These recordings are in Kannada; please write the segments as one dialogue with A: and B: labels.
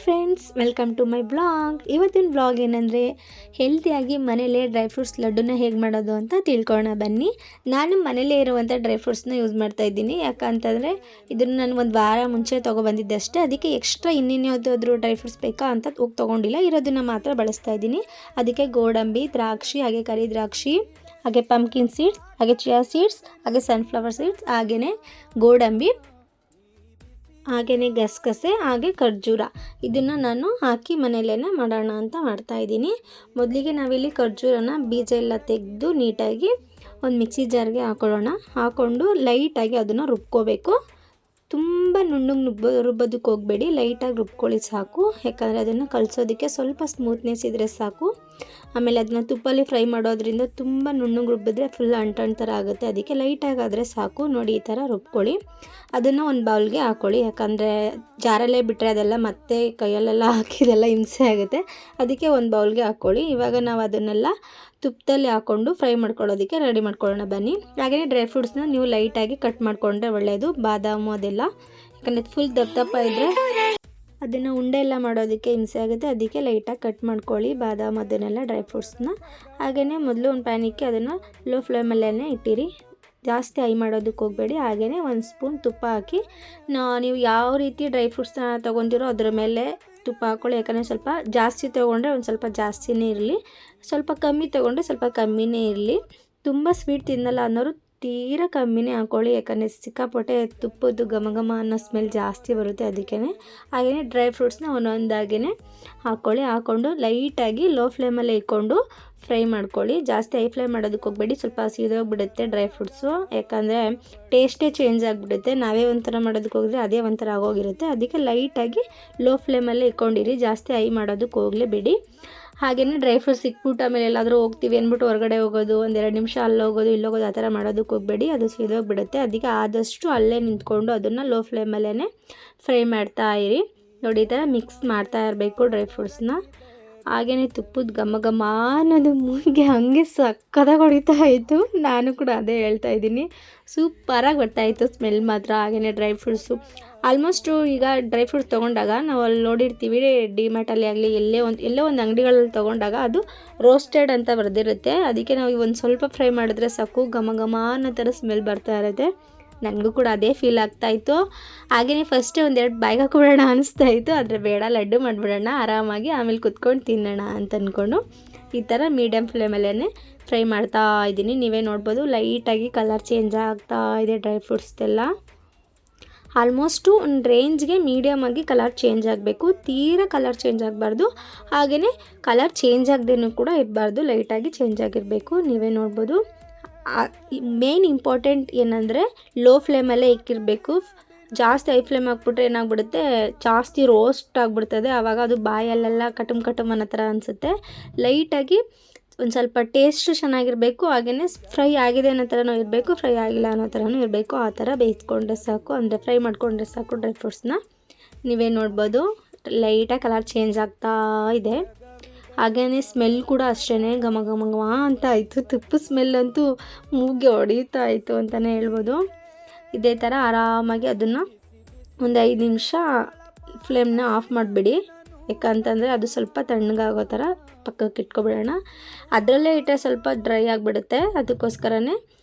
A: Friends, welcome to my blog. ಇವತ್ತಿನ ಬ್ಲಾಗ್ ಏನಂದರೆ ಹೆಲ್ತಿಯಾಗಿ ಮನೇಲೇ ಡ್ರೈ ಫ್ರೂಟ್ಸ್ ಲಡ್ಡುನ ಹೇಗೆ ಮಾಡೋದು ಅಂತ ತಿಳ್ಕೊಳ್ಳೋಣ ಬನ್ನಿ. ನಾನು ಮನೇಲೇ ಇರುವಂಥ ಡ್ರೈ ಫ್ರೂಟ್ಸ್ನ ಯೂಸ್ ಮಾಡ್ತಾ ಇದ್ದೀನಿ. ಯಾಕಂತಂದರೆ ಇದನ್ನು ನಾನು ಒಂದು ವಾರ ಮುಂಚೆ ತೊಗೊಬಂದಿದ್ದೆ ಅಷ್ಟೇ. ಅದಕ್ಕೆ ಎಕ್ಸ್ಟ್ರಾ ಇನ್ನೇನಾದರೂ ಡ್ರೈ ಫ್ರೂಟ್ಸ್ ಬೇಕಾ ಅಂತ ಹೋಗಿ ತೊಗೊಂಡಿಲ್ಲ, ಇರೋದನ್ನು ಮಾತ್ರ ಬಳಸ್ತಾ ಇದ್ದೀನಿ. ಅದಕ್ಕೆ ಗೋಡಂಬಿ, ದ್ರಾಕ್ಷಿ, ಹಾಗೆ ಕರಿ ದ್ರಾಕ್ಷಿ, ಹಾಗೆ ಪಂಪ್ಕಿನ್ ಸೀಡ್ಸ್, ಹಾಗೆ ಚಿಯಾ ಸೀಡ್ಸ್, ಹಾಗೆ ಸನ್ಫ್ಲವರ್ ಸೀಡ್ಸ್, ಹಾಗೆಯೇ ಗೋಡಂಬಿ, ಹಾಗೆಯೇ ಗಸಗಸೆ, ಹಾಗೆ ಖರ್ಜೂರ, ಇದನ್ನು ನಾನು ಹಾಕಿ ಮನೆಯಲ್ಲೇ ಮಾಡೋಣ ಅಂತ ಮಾಡ್ತಾಯಿದ್ದೀನಿ. ಮೊದಲಿಗೆ ನಾವಿಲ್ಲಿ ಖರ್ಜೂರನ ಬೀಜ ಎಲ್ಲ ತೆಗೆದು ನೀಟಾಗಿ ಒಂದು ಮಿಕ್ಸಿ ಜಾರ್ಗೆ ಹಾಕ್ಕೊಂಡು ಲೈಟಾಗಿ ಅದನ್ನು ರುಬ್ಕೋಬೇಕು. ತುಂಬ ನುಣ್ಣಗೆ ರುಬ್ಬೋದಕ್ಕೆ ಹೋಗಬೇಡಿ, ಲೈಟಾಗಿ ರುಬ್ಕೊಳ್ಳಿ ಸಾಕು. ಯಾಕಂದರೆ ಅದನ್ನು ಕಲಿಸೋದಕ್ಕೆ ಸ್ವಲ್ಪ ಸ್ಮೂತ್ನೆಸ್ ಇದ್ದರೆ ಸಾಕು. ಆಮೇಲೆ ಅದನ್ನ ತುಪ್ಪಲ್ಲಿ ಫ್ರೈ ಮಾಡೋದ್ರಿಂದ ತುಂಬ ನುಣ್ಣಗೆ ರುಬ್ಬಿದ್ರೆ ಫುಲ್ ಅಂಟು ಥರ ಆಗುತ್ತೆ. ಅದಕ್ಕೆ ಲೈಟಾಗಿ ಆದರೆ ಸಾಕು. ನೋಡಿ, ಈ ಥರ ರುಬ್ಕೊಳ್ಳಿ. ಅದನ್ನು ಒಂದು ಬೌಲ್ಗೆ ಹಾಕ್ಕೊಳ್ಳಿ. ಯಾಕಂದರೆ ಜಾರಲ್ಲೇ ಬಿಟ್ಟರೆ ಅದೆಲ್ಲ ಮತ್ತೆ ಕೈಯಲ್ಲೆಲ್ಲ ಹಾಕಿದೆಲ್ಲ ಹಿಂಸೆ ಆಗುತ್ತೆ. ಅದಕ್ಕೆ ಒಂದು ಬೌಲ್ಗೆ ಹಾಕ್ಕೊಳ್ಳಿ. ಇವಾಗ ನಾವು ಅದನ್ನೆಲ್ಲ ತುಪ್ಪದಲ್ಲಿ ಹಾಕ್ಕೊಂಡು ಫ್ರೈ ಮಾಡ್ಕೊಳ್ಳೋದಕ್ಕೆ ರೆಡಿ ಮಾಡ್ಕೊಳ್ಳೋಣ ಬನ್ನಿ. ಹಾಗೆಯೇ ಡ್ರೈ ಫ್ರೂಟ್ಸ್ನ ನೀವು ಲೈಟಾಗಿ ಕಟ್ ಮಾಡಿಕೊಂಡ್ರೆ ಒಳ್ಳೆಯದು. ಬಾದಾಮು ಅದೆಲ್ಲ, ಯಾಕಂದರೆ ಫುಲ್ ದಪ್ಪ ಇದ್ದರೆ ಅದನ್ನು ಉಂಡೆ ಎಲ್ಲ ಮಾಡೋದಕ್ಕೆ ಹಿಂಸೆ ಆಗುತ್ತೆ. ಅದಕ್ಕೆ ಲೈಟಾಗಿ ಕಟ್ ಮಾಡ್ಕೊಳ್ಳಿ ಬಾದಾಮ್ ಅದನ್ನೆಲ್ಲ, ಡ್ರೈ ಫ್ರೂಟ್ಸ್ನ. ಹಾಗೆಯೇ ಮೊದಲು ಒಂದು ಪ್ಯಾನಿಗೆ ಅದನ್ನು ಲೋ ಫ್ಲೇಮಲ್ಲೇ ಇಟ್ಟಿರಿ, ಜಾಸ್ತಿ ಹೈ ಮಾಡೋದಕ್ಕೆ ಹೋಗಬೇಡಿ. ಹಾಗೆಯೇ ಒಂದು ಸ್ಪೂನ್ ತುಪ್ಪ ಹಾಕಿ ನೀವು ಯಾವ ರೀತಿ ಡ್ರೈ ಫ್ರೂಟ್ಸ್ನ ತೊಗೊತಿರೋ ಅದರ ಮೇಲೆ ತುಪ್ಪ ಹಾಕ್ಕೊಳ್ಳಿ. ಯಾಕಂದರೆ ಸ್ವಲ್ಪ ಜಾಸ್ತಿ ತೊಗೊಂಡ್ರೆ ಒಂದು ಸ್ವಲ್ಪ ಜಾಸ್ತಿನೇ ಇರಲಿ, ಸ್ವಲ್ಪ ಕಮ್ಮಿ ತೊಗೊಂಡ್ರೆ ಸ್ವಲ್ಪ ಕಮ್ಮಿನೇ ಇರಲಿ. ತುಂಬ ಸ್ವೀಟ್ ತಿನ್ನಲ್ಲ ಅನ್ನೋರು ತೀರಾ ಕಮ್ಮಿನೇ ಹಾಕ್ಕೊಳ್ಳಿ. ಯಾಕಂದರೆ ಸಿಕ್ಕಾಪಟ್ಟೆ ತುಪ್ಪದ್ದು ಘಮ ಘಮ ಅನ್ನೋ ಸ್ಮೆಲ್ ಜಾಸ್ತಿ ಬರುತ್ತೆ. ಅದಕ್ಕೇ ಹಾಗೆಯೇ ಡ್ರೈ ಫ್ರೂಟ್ಸ್ನ ಒಂದೊಂದಾಗಿಯೇ ಹಾಕ್ಕೊಂಡು ಲೈಟಾಗಿ ಲೋ ಫ್ಲೇಮಲ್ಲೇ ಇಟ್ಕೊಂಡು ಫ್ರೈ ಮಾಡ್ಕೊಳ್ಳಿ. ಜಾಸ್ತಿ ಹೈ ಫ್ರೈ ಮಾಡೋದಕ್ಕೆ ಹೋಗಬೇಡಿ, ಸ್ವಲ್ಪ ಸೀದೋಗಿಬಿಡುತ್ತೆ ಡ್ರೈ ಫ್ರೂಟ್ಸು. ಯಾಕಂದರೆ ಟೇಸ್ಟೇ ಚೇಂಜ್ ಆಗಿಬಿಡುತ್ತೆ. ನಾವೇ ಒಂಥರ ಮಾಡೋದಕ್ಕೆ ಹೋದರೆ ಅದೇ ಒಂಥರ ಆಗೋಗಿರುತ್ತೆ. ಅದಕ್ಕೆ ಲೈಟಾಗಿ ಲೋ ಫ್ಲೇಮಲ್ಲೇ ಇಟ್ಕೊಂಡಿರಿ, ಜಾಸ್ತಿ ಹೈ ಮಾಡೋದಕ್ಕೆ ಹೋಗಲೇಬೇಡಿ. ಹಾಗೆಯೇ ಡ್ರೈ ಫ್ರೂಟ್ಸ್ ಸಿಕ್ಬಿಟ್ಟು ಆಮೇಲೆ ಎಲ್ಲಾದರೂ ಹೋಗ್ತೀವಿ ಅಂದ್ಬಿಟ್ಟು ಹೊರಗಡೆ ಹೋಗೋದು, ಒಂದೆರಡು ನಿಮಿಷ ಅಲ್ಲಿ ಹೋಗೋದು ಇಲ್ಲೋಗೋದು ಆ ಥರ ಮಾಡೋದಕ್ಕೆ ಹೋಗಬೇಡಿ, ಅದು ಸೀದೋಗಿಬಿಡುತ್ತೆ. ಅದಕ್ಕೆ ಆದಷ್ಟು ಅಲ್ಲೇ ನಿಂತ್ಕೊಂಡು ಅದನ್ನು ಲೋ ಫ್ಲೇಮಲ್ಲೇ ಫ್ರೈ ಮಾಡ್ತಾ ಇರಿ. ನೋಡಿ, ಈ ಥರ ಮಿಕ್ಸ್ ಮಾಡ್ತಾ ಇರಬೇಕು ಡ್ರೈ ಫ್ರೂಟ್ಸ್ನ. ಹಾಗೆಯೇ ತುಪ್ಪದ ಘಮ ಘಮ ಅನ್ನೋದು ಮೂಗಿಗೆ ಹಾಗೆ ಸಕ್ಕತ್ತಾಗಿ ಹೊಡಿತಾ ಇತ್ತು. ನಾನು ಕೂಡ ಅದೇ ಹೇಳ್ತಾ ಇದ್ದೀನಿ, ಸೂಪರಾಗಿ ಬರ್ತಾಯಿತ್ತು ಸ್ಮೆಲ್ ಮಾತ್ರ. ಹಾಗೆಯೇ ಡ್ರೈ ಫ್ರೂಟ್ಸು ಆಲ್ಮೋಸ್ಟು ಈಗ ಡ್ರೈ ಫ್ರೂಟ್ಸ್ ತೊಗೊಂಡಾಗ ನಾವು ಅಲ್ಲಿ ನೋಡಿರ್ತೀವಿ, ಡಿಮಾರ್ಟಲ್ಲಿ ಆಗಲಿ ಎಲ್ಲೋ ಒಂದು ಅಂಗಡಿಗಳಲ್ಲಿ ತೊಗೊಂಡಾಗ ಅದು ರೋಸ್ಟೆಡ್ ಅಂತ ಬರೆದಿರುತ್ತೆ. ಅದಕ್ಕೆ ನಾವು ಒಂದು ಸ್ವಲ್ಪ ಫ್ರೈ ಮಾಡಿದ್ರೆ ಸಾಕು, ಘಮ ಘಮ ಅನ್ನೋ ಥರ ಸ್ಮೆಲ್ ಬರ್ತಾ ಇರುತ್ತೆ. ನನಗೂ ಕೂಡ ಅದೇ ಫೀಲ್ ಆಗ್ತಾಯಿತ್ತು. ಹಾಗೆಯೇ ಫಸ್ಟೇ ಒಂದೆರಡು ಬಾಯಿಗೆ ಹಾಕ್ಬಿಡೋಣ ಅನಿಸ್ತಾಯಿತ್ತು, ಆದರೆ ಬೇಡ, ಲಡ್ಡು ಮಾಡಿಬಿಡೋಣ ಆರಾಮಾಗಿ, ಆಮೇಲೆ ಕುತ್ಕೊಂಡು ತಿನ್ನೋಣ ಅಂತ ಅಂದ್ಕೊಂಡು ಈ ಥರ ಮೀಡಿಯಮ್ ಫ್ಲೇಮಲ್ಲೇ ಫ್ರೈ ಮಾಡ್ತಾ ಇದ್ದೀನಿ. ನೀವೇ ನೋಡ್ಬೋದು ಲೈಟಾಗಿ ಕಲರ್ ಚೇಂಜ್ ಆಗ್ತಾ ಇದೆ ಡ್ರೈ ಫ್ರೂಟ್ಸ್ದೆಲ್ಲ. ಆಲ್ಮೋಸ್ಟು ಒಂದು ರೇಂಜ್ಗೆ ಮೀಡಿಯಮಾಗಿ ಕಲರ್ ಚೇಂಜ್ ಆಗಬೇಕು, ತೀರಾ ಕಲರ್ ಚೇಂಜ್ ಆಗಬಾರ್ದು. ಹಾಗೆಯೇ ಕಲರ್ ಚೇಂಜ್ ಆಗದೇನೂ ಕೂಡ ಇರಬಾರ್ದು, ಲೈಟಾಗಿ ಚೇಂಜ್ ಆಗಿರಬೇಕು. ನೀವೇ ನೋಡ್ಬೋದು. ಮೇನ್ ಇಂಪಾರ್ಟೆಂಟ್ ಏನಂದರೆ ಲೋ ಫ್ಲೇಮಲ್ಲೇ ಇಕ್ಕಿರಬೇಕು. ಜಾಸ್ತಿ ಹೈ ಫ್ಲೇಮ್ ಹಾಕ್ಬಿಟ್ರೆ ಏನಾಗ್ಬಿಡುತ್ತೆ, ಜಾಸ್ತಿ ರೋಸ್ಟ್ ಆಗಿಬಿಡ್ತದೆ. ಆವಾಗ ಅದು ಬಾಯಲ್ಲೆಲ್ಲ ಕಟಮ್ ಅನ್ನೋ ಥರ ಅನಿಸುತ್ತೆ. ಲೈಟಾಗಿ ಒಂದು ಸ್ವಲ್ಪ ಟೇಸ್ಟು ಚೆನ್ನಾಗಿರಬೇಕು. ಹಾಗೆಯೇ ಫ್ರೈ ಆಗಿದೆ ಅನ್ನೋ ಥರನೂ ಇರಬೇಕು, ಫ್ರೈ ಆಗಿಲ್ಲ ಅನ್ನೋ ಥರನೂ ಇರಬೇಕು. ಆ ಥರ ಬೇಯಿಸ್ಕೊಂಡ್ರೆ ಸಾಕು, ಅಂದರೆ ಫ್ರೈ ಮಾಡಿಕೊಂಡ್ರೆ ಸಾಕು ಡ್ರೈ ಫ್ರೂಟ್ಸ್ನ. ನೀವೇ ನೋಡ್ಬೋದು ಲೈಟಾಗಿ ಕಲರ್ ಚೇಂಜ್ ಆಗ್ತಾ ಇದೆ. ಹಾಗೆಯೇ ಸ್ಮೆಲ್ ಕೂಡ ಅಷ್ಟೇ ಘಮ ಘಮ ಘಮ ಅಂತ ಆಯಿತು. ತುಪ್ಪ ಸ್ಮೆಲ್ಲಂತೂ ಮೂಗಿಗೆ ಹೊಡಿತಾ ಇತ್ತು ಅಂತಲೇ ಹೇಳ್ಬೋದು. ಇದೇ ಥರ ಆರಾಮಾಗಿ ಅದನ್ನು ಒಂದು 5 ನಿಮಿಷ ಫ್ಲೇಮ್ನ ಆಫ್ ಮಾಡಿಬಿಡಿ. ಯಾಕಂತಂದರೆ ಅದು ಸ್ವಲ್ಪ ತಣ್ಣಗಾಗೋ ಥರ ಪಕ್ಕಕ್ಕೆ ಇಟ್ಕೊಬಿಡೋಣ. ಅದರಲ್ಲೇ ಇಟ್ಟರೆ ಸ್ವಲ್ಪ ಡ್ರೈ ಆಗಿಬಿಡುತ್ತೆ. ಅದಕ್ಕೋಸ್ಕರನೇ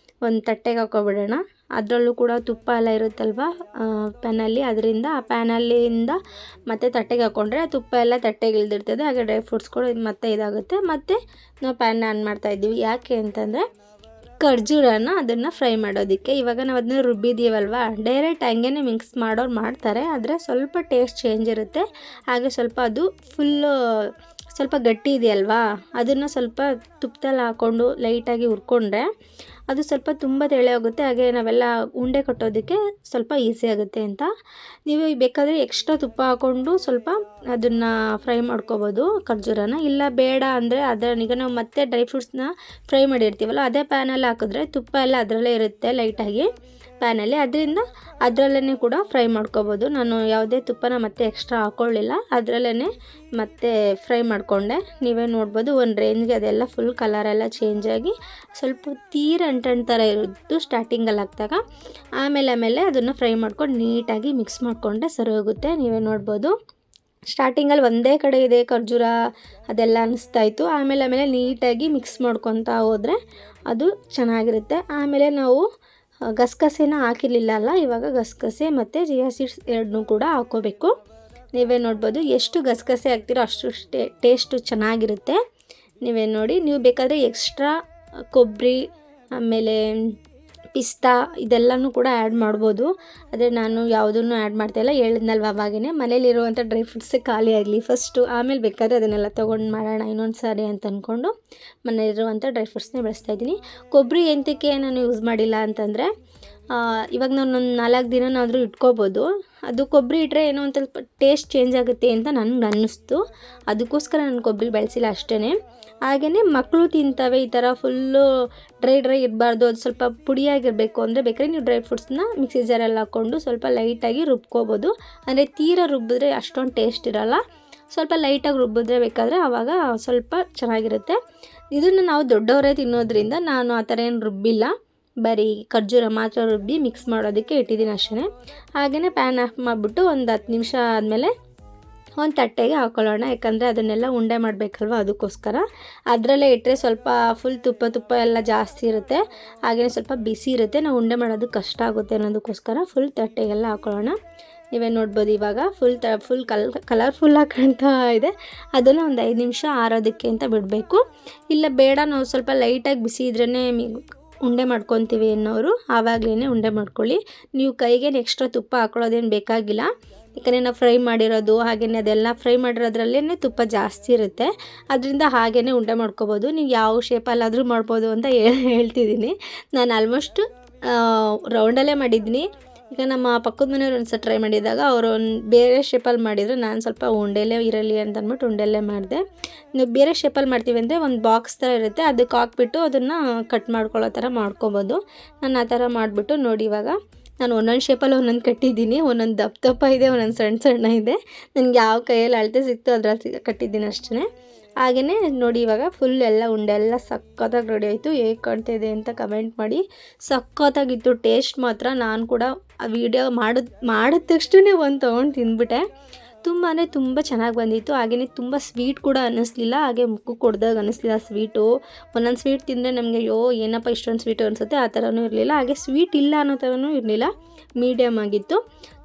A: ಒಂದು ತಟ್ಟೆಗೆ ಹಾಕ್ಕೊಬಿಡೋಣ. ಅದರಲ್ಲೂ ಕೂಡ ತುಪ್ಪ ಎಲ್ಲ ಇರುತ್ತಲ್ವ ಪ್ಯಾನಲ್ಲಿ, ಅದರಿಂದ ಆ ಪ್ಯಾನಲ್ಲಿಂದ ಮತ್ತೆ ತಟ್ಟೆಗೆ ಹಾಕ್ಕೊಂಡ್ರೆ ಆ ತುಪ್ಪ ಎಲ್ಲ ತಟ್ಟೆಗೆ ಇಳಿದಿರ್ತದೆ. ಹಾಗೆ ಡ್ರೈ ಫ್ರೂಟ್ಸ್ ಕೂಡ ಮತ್ತೆ ಇದಾಗುತ್ತೆ. ಮತ್ತು ನಾವು ಪ್ಯಾನ್ ಆನ್ ಮಾಡ್ತಾಯಿದ್ದೀವಿ. ಯಾಕೆ ಅಂತಂದರೆ ಖರ್ಜೂರನ ಅದನ್ನು ಫ್ರೈ ಮಾಡೋದಕ್ಕೆ. ಇವಾಗ ನಾವು ಅದನ್ನ ರುಬ್ಬಿದ್ದೀವಲ್ವ, ಡೈರೆಕ್ಟ್ ಹಂಗೇ ಮಿಕ್ಸ್ ಮಾಡೋರು ಮಾಡ್ತಾರೆ, ಆದರೆ ಸ್ವಲ್ಪ ಟೇಸ್ಟ್ ಚೇಂಜ್ ಇರುತ್ತೆ. ಹಾಗೆ ಸ್ವಲ್ಪ ಅದು ಫುಲ್ಲು ಸ್ವಲ್ಪ ಗಟ್ಟಿ ಇದೆಯಲ್ವಾ, ಅದನ್ನು ಸ್ವಲ್ಪ ತುಪ್ಪದಲ್ಲಿ ಹಾಕ್ಕೊಂಡು ಲೈಟಾಗಿ ಹುರ್ಕೊಂಡ್ರೆ ಅದು ಸ್ವಲ್ಪ ತುಂಬ ತೆಳೆ ಆಗುತ್ತೆ. ಹಾಗೆ ನಾವೆಲ್ಲ ಉಂಡೆ ಕಟ್ಟೋದಕ್ಕೆ ಸ್ವಲ್ಪ ಈಸಿ ಆಗುತ್ತೆ ಅಂತ. ನೀವು ಬೇಕಾದರೆ ಎಕ್ಸ್ಟ್ರಾ ತುಪ್ಪ ಹಾಕ್ಕೊಂಡು ಸ್ವಲ್ಪ ಅದನ್ನು ಫ್ರೈ ಮಾಡ್ಕೊಬೋದು ಖರ್ಜೂರನ. ಇಲ್ಲ ಬೇಡ ಅಂದರೆ ಈಗ ನಾವು ಮತ್ತೆ ಡ್ರೈ ಫ್ರೂಟ್ಸ್ನ ಫ್ರೈ ಮಾಡಿರ್ತೀವಲ್ಲ, ಅದೇ ಪ್ಯಾನಲ್ಲಿ ಹಾಕಿದ್ರೆ ತುಪ್ಪ ಎಲ್ಲ ಅದರಲ್ಲೇ ಇರುತ್ತೆ ಲೈಟಾಗಿ ಪ್ಯಾನಲ್ಲಿ, ಅದರಿಂದ ಅದರಲ್ಲೇ ಕೂಡ ಫ್ರೈ ಮಾಡ್ಕೊಬೋದು. ನಾನು ಯಾವುದೇ ತುಪ್ಪನ ಮತ್ತೆ ಎಕ್ಸ್ಟ್ರಾ ಹಾಕ್ಕೊಳ್ಳಿಲ್ಲ, ಅದರಲ್ಲೇ ಮತ್ತೆ ಫ್ರೈ ಮಾಡಿಕೊಂಡೆ. ನೀವೇ ನೋಡ್ಬೋದು ಒಂದು ರೇಂಜ್ಗೆ ಅದೆಲ್ಲ ಫುಲ್ ಕಲರೆಲ್ಲ ಚೇಂಜ್ ಆಗಿ ಸ್ವಲ್ಪ ತೀರ ಅಂಟು ಥರ ಇರೋದು ಸ್ಟಾರ್ಟಿಂಗಲ್ಲಿ ಹಾಕಿದಾಗ. ಆಮೇಲೆ ಅದನ್ನು ಫ್ರೈ ಮಾಡ್ಕೊಂಡು ನೀಟಾಗಿ ಮಿಕ್ಸ್ ಮಾಡಿಕೊಂಡ್ರೆ ಸರಿ ಹೋಗುತ್ತೆ. ನೀವೇ ನೋಡ್ಬೋದು ಸ್ಟಾರ್ಟಿಂಗಲ್ಲಿ ಒಂದೇ ಕಡೆ ಇದೆ ಖರ್ಜೂರ ಅದೆಲ್ಲ ಅನಿಸ್ತಾಯಿತ್ತು. ಆಮೇಲೆ ನೀಟಾಗಿ ಮಿಕ್ಸ್ ಮಾಡ್ಕೊತಾ ಹೋದರೆ ಅದು ಚೆನ್ನಾಗಿರುತ್ತೆ. ಆಮೇಲೆ ನಾವು ಗಸಗಸೆನ ಹಾಕಿರಲಿಲ್ಲ ಅಲ್ಲ, ಇವಾಗ ಗಸಗಸೆ ಮತ್ತು ಚಿಯಾ ಸೀಡ್ಸ್ ಎರಡನ್ನೂ ಕೂಡ ಹಾಕ್ಕೋಬೇಕು. ನೀವೇ ನೋಡ್ಬೋದು, ಎಷ್ಟು ಗಸಗಸೆ ಹಾಕ್ತಿರೋ ಅಷ್ಟು ಟೇಸ್ಟು ಚೆನ್ನಾಗಿರುತ್ತೆ. ನೀವೇ ನೋಡಿ, ನೀವು ಬೇಕಾದರೆ ಎಕ್ಸ್ಟ್ರಾ ಕೊಬ್ಬರಿ ಆಮೇಲೆ ಪಿಸ್ತಾ ಇದೆಲ್ಲನೂ ಕೂಡ ಆ್ಯಡ್ ಮಾಡ್ಬೋದು. ಆದರೆ ನಾನು ಯಾವುದನ್ನು ಆ್ಯಡ್ ಮಾಡ್ತಾಯಿಲ್ಲ, ಹೇಳಿದ್ನಲ್ವ ಅವಾಗೇ ಮನೇಲಿರುವಂಥ ಡ್ರೈ ಫ್ರೂಟ್ಸೇ ಖಾಲಿ ಆಗಲಿ ಫಸ್ಟು, ಆಮೇಲೆ ಬೇಕಾದರೆ ಅದನ್ನೆಲ್ಲ ತೊಗೊಂಡು ಮಾಡೋಣ ಇನ್ನೊಂದು ಸಾರಿ ಅಂತ ಅಂದ್ಕೊಂಡು ಮನೇಲಿರುವಂಥ ಡ್ರೈ ಫ್ರೂಟ್ಸ್ನೇ ಬೆಳೆಸ್ತಾಯಿದ್ದೀನಿ. ಕೊಬ್ಬರಿ ಎಂತಕ್ಕೆ ನಾನು ಯೂಸ್ ಮಾಡಿಲ್ಲ ಅಂತಂದರೆ, ಇವಾಗ ನಾನು ಒಂದು 4 ದಿನನಾದರೂ ಇಟ್ಕೋಬೋದು. ಅದು ಕೊಬ್ಬರಿ ಇಟ್ಟರೆ ಏನೋ ಒಂದು ಸ್ವಲ್ಪ ಟೇಸ್ಟ್ ಚೇಂಜ್ ಆಗುತ್ತೆ ಅಂತ ನನಗೆ ಅನ್ನಿಸ್ತು. ಅದಕ್ಕೋಸ್ಕರ ನಾನು ಕೊಬ್ಬರಿ ಬೆಳೆಸಿಲ್ಲ ಅಷ್ಟೇ. ಹಾಗೆಯೇ ಮಕ್ಕಳು ತಿಂತವೆ ಈ ಥರ ಫುಲ್ಲು ಡ್ರೈ ಇರಬಾರ್ದು, ಅದು ಸ್ವಲ್ಪ ಪುಡಿಯಾಗಿರಬೇಕು ಅಂದರೆ ಬೇಕಾದ್ರೆ ನೀವು ಡ್ರೈ ಫ್ರೂಟ್ಸ್ನ ಮಿಕ್ಸಿ ಜಾರಲ್ಲಿ ಹಾಕ್ಕೊಂಡು ಸ್ವಲ್ಪ ಲೈಟಾಗಿ ರುಬ್ಕೋಬೋದು. ಅಂದರೆ ತೀರಾ ರುಬ್ಬಿದ್ರೆ ಅಷ್ಟೊಂದು ಟೇಸ್ಟ್ ಇರೋಲ್ಲ, ಸ್ವಲ್ಪ ಲೈಟಾಗಿ ರುಬ್ಬಿದ್ರೆ ಬೇಕಾದರೆ ಆವಾಗ ಸ್ವಲ್ಪ ಚೆನ್ನಾಗಿರುತ್ತೆ. ಇದನ್ನು ನಾವು ದೊಡ್ಡವರೇ ತಿನ್ನೋದ್ರಿಂದ ನಾನು ಆ ಥರ ಏನು ರುಬ್ಬಿಲ್ಲ, ಬರೀ ಖರ್ಜೂರ ಮಾತ್ರ ರುಬ್ಬಿ ಮಿಕ್ಸ್ ಮಾಡೋದಕ್ಕೆ ಇಟ್ಟಿದ್ದೀನಿ ಅಷ್ಟೇ. ಹಾಗೆಯೇ ಪ್ಯಾನ್ ಆಫ್ ಮಾಡಿಬಿಟ್ಟು ಒಂದು 10 ನಿಮಿಷ ಆದಮೇಲೆ ಒಂದು ತಟ್ಟೆಗೆ ಹಾಕ್ಕೊಳ್ಳೋಣ, ಯಾಕಂದರೆ ಅದನ್ನೆಲ್ಲ ಉಂಡೆ ಮಾಡಬೇಕಲ್ವ, ಅದಕ್ಕೋಸ್ಕರ. ಅದರಲ್ಲೇ ಇಟ್ಟರೆ ಸ್ವಲ್ಪ ಫುಲ್ ತುಪ್ಪ ಎಲ್ಲ ಜಾಸ್ತಿ ಇರುತ್ತೆ, ಹಾಗೆಯೇ ಸ್ವಲ್ಪ ಬಿಸಿ ಇರುತ್ತೆ, ನಾವು ಉಂಡೆ ಮಾಡೋದು ಕಷ್ಟ ಆಗುತ್ತೆ ಅನ್ನೋದಕ್ಕೋಸ್ಕರ ಫುಲ್ ತಟ್ಟೆಗೆಲ್ಲ ಹಾಕ್ಕೊಳ್ಳೋಣ. ನೀವೇ ನೋಡ್ಬೋದು ಇವಾಗ ಫುಲ್ ಕಲರ್ಫುಲ್ಲಾಗಿ ಕಾಣ್ತಾ ಇದೆ. ಅದನ್ನು ಒಂದು 5 ನಿಮಿಷ ಆರೋದಕ್ಕೆ ಅಂತ ಬಿಡಬೇಕು. ಇಲ್ಲ ಬೇಡ ನಾವು ಸ್ವಲ್ಪ ಲೈಟಾಗಿ ಬಿಸಿ ಇದ್ರೇ ಉಂಡೆ ಮಾಡ್ಕೊತೀವಿ ಅನ್ನೋರು ಆವಾಗಲೇ ಉಂಡೆ ಮಾಡ್ಕೊಳ್ಳಿ. ನೀವು ಕೈಗೆ ಎಕ್ಸ್ಟ್ರಾ ತುಪ್ಪ ಹಾಕೊಳ್ಳೋದೇನು ಬೇಕಾಗಿಲ್ಲ, ಯಾಕಂದರೆ ನಾವು ಫ್ರೈ ಮಾಡಿರೋದು ಹಾಗೆಯೇ ಅದೆಲ್ಲ ಫ್ರೈ ಮಾಡಿರೋದ್ರಲ್ಲೇ ತುಪ್ಪ ಜಾಸ್ತಿ ಇರುತ್ತೆ, ಅದರಿಂದ ಹಾಗೆಯೇ ಉಂಡೆ ಮಾಡ್ಕೊಬೋದು. ನೀವು ಯಾವ ಶೇಪಲ್ಲಾದರೂ ಮಾಡ್ಬೋದು ಅಂತ ಹೇಳ್ತಿದ್ದೀನಿ. ನಾನು ಆಲ್ಮೋಸ್ಟ್ ರೌಂಡಲ್ಲೇ ಮಾಡಿದ್ದೀನಿ. ಈಗ ನಮ್ಮ ಪಕ್ಕದ ಮನೆಯವ್ರು ಒಂದು ಟ್ರೈ ಮಾಡಿದಾಗ ಅವರು ಒಂದು ಬೇರೆ ಶೇಪಲ್ಲಿ ಮಾಡಿದರು, ನಾನು ಸ್ವಲ್ಪ ಉಂಡೆಲೇ ಇರಲಿ ಅಂತ ಅಂದ್ಬಿಟ್ಟು ಉಂಡೆಲ್ಲೇ ಮಾಡಿದೆ. ನೀವು ಬೇರೆ ಶೇಪಲ್ಲಿ ಮಾಡ್ತೀವಿ ಅಂದರೆ ಒಂದು ಬಾಕ್ಸ್ ಥರ ಇರುತ್ತೆ, ಅದಕ್ಕೆ ಹಾಕ್ಬಿಟ್ಟು ಅದನ್ನು ಕಟ್ ಮಾಡ್ಕೊಳ್ಳೋ ಥರ ಮಾಡ್ಕೊಬೋದು. ನಾನು ಆ ಥರ ಮಾಡಿಬಿಟ್ಟು ನೋಡಿ, ಇವಾಗ ನಾನು ಒಂದೊಂದು ಶೇಪಲ್ಲಿ ಒಂದೊಂದು ಕಟ್ಟಿದ್ದೀನಿ, ಒಂದೊಂದು ದಪ್ಪ ಇದೆ, ಒಂದೊಂದು ಸಣ್ಣ ಇದೆ. ನನಗೆ ಯಾವ ಕೈಯಲ್ಲಿ ಅಳತೆ ಸಿಕ್ತು ಅದ್ರಲ್ಲಿ ಕಟ್ಟಿದ್ದೀನಿ ಅಷ್ಟೇ. ಹಾಗೆಯೇ ನೋಡಿ ಇವಾಗ ಫುಲ್ ಎಲ್ಲ ಉಂಡೆ ಎಲ್ಲ ಸಖತ್ತಾಗಿ ರೆಡಿ ಆಯಿತು. ಹೇಗೆ ಕಾಣ್ತಾಯಿದೆ ಅಂತ ಕಮೆಂಟ್ ಮಾಡಿ. ಸಖತ್ತಾಗಿತ್ತು ಟೇಸ್ಟ್ ಮಾತ್ರ. ನಾನು ಕೂಡ ಆ ವಿಡಿಯೋ ಮಾಡಿದ ತಕ್ಷಣ ಒಂದು ತೊಗೊಂಡು ತಿಂದ್ಬಿಟ್ಟೆ. ತುಂಬ ಅಂದರೆ ತುಂಬ ಚೆನ್ನಾಗಿ ಬಂದಿತ್ತು. ಹಾಗೆಯೇ ತುಂಬ ಸ್ವೀಟ್ ಕೂಡ ಅನ್ನಿಸ್ಲಿಲ್ಲ, ಹಾಗೆ ಮುಖಕ್ಕೆ ಕೊಡ್ದಾಗ ಅನ್ನಿಸ್ಲಿಲ್ಲ ಸ್ವೀಟು. ಒಂದೊಂದು ಸ್ವೀಟ್ ತಿಂದರೆ ನಮಗೆ ಅಯ್ಯೋ ಏನಪ್ಪ ಇಷ್ಟೊಂದು ಸ್ವೀಟು ಅನಿಸುತ್ತೆ, ಆ ಥರನೂ ಇರಲಿಲ್ಲ. ಹಾಗೆ ಸ್ವೀಟ್ ಇಲ್ಲ ಅನ್ನೋ ಥರನೂ ಇರಲಿಲ್ಲ, ಮೀಡಿಯಮ್ ಆಗಿತ್ತು.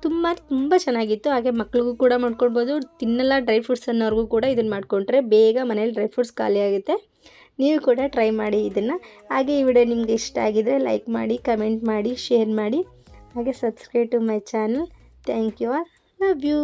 A: ತುಂಬ ಚೆನ್ನಾಗಿತ್ತು. ಹಾಗೆ ಮಕ್ಳಿಗೂ ಕೂಡ ಮಾಡ್ಕೊಡ್ಬೋದು, ತಿನ್ನಲ್ಲ ಡ್ರೈ ಫ್ರೂಟ್ಸ್ ಅನ್ನೋರ್ಗೂ ಕೂಡ ಇದನ್ನು ಮಾಡಿಕೊಂಡ್ರೆ ಬೇಗ ಮನೇಲಿ ಡ್ರೈ ಫ್ರೂಟ್ಸ್ ಖಾಲಿ ಆಗುತ್ತೆ. ನೀವು ಕೂಡ ಟ್ರೈ ಮಾಡಿ ಇದನ್ನು. ಹಾಗೆ ಈ ವಿಡಿಯೋ ನಿಮಗೆ ಇಷ್ಟ ಆಗಿದರೆ ಲೈಕ್ ಮಾಡಿ, ಕಮೆಂಟ್ ಮಾಡಿ, ಶೇರ್ ಮಾಡಿ, ಹಾಗೆ subscribe to my channel. Thank you all, love you.